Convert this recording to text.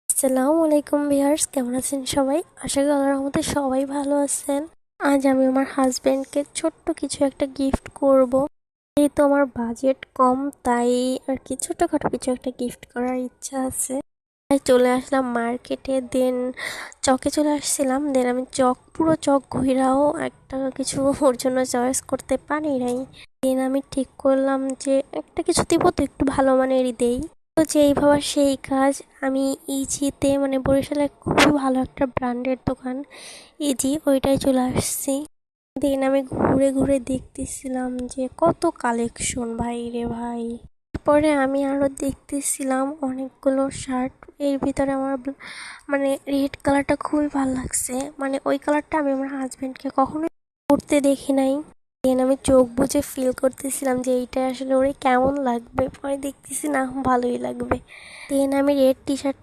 আসসালামু আলাইকুম ভিউয়ার্স, কেমন আছেন সবাই? আশা করি আল্লাহর রহমতে সবাই ভালো আছেন। আজ আমি আমার হাজবেন্ডকে ছোট্ট কিছু একটা গিফট করব। যেহেতু আমার বাজেট কম, তাই আর কি ছোটখাটো কিছু একটা গিফট করার ইচ্ছা আছে। তাই চলে আসলাম মার্কেটে, দেন চকে চলে আসছিলাম। দেন আমি পুরো চক ঘুরাও একটা কিছু ওর জন্য চয়েস করতে পারি নাই। দেন আমি ঠিক করলাম যে একটা কিছু দিব তো একটু ভালো মানেরই দেই। তো যেই ভাবা সেই কাজ। আমি ইজিতে মানে বরিশালে খুবই ভালো একটা ব্র্যান্ডের দোকান ইজি, ওইটাই চলে আসছি। দেন আমি ঘুরে ঘুরে দেখতেছিলাম যে কত কালেকশন, ভাই রে ভাই। পরে আমি আরো দেখতেছিলাম অনেকগুলো শার্ট। এর ভিতরে আমার মানে রেড কালারটা খুবই ভালো লাগছে। মানে ওই কালারটা আমি আমার হাজবেন্ডকে কখনোই পরতে দেখি নাই। দেন আমি চোখ বুজে ফিল করতেছিলাম যে এইটা আসলে ওরে কেমন লাগবে। পরে দেখতেছি না, ভালোই লাগবে। দেন আমি রেড টি শার্ট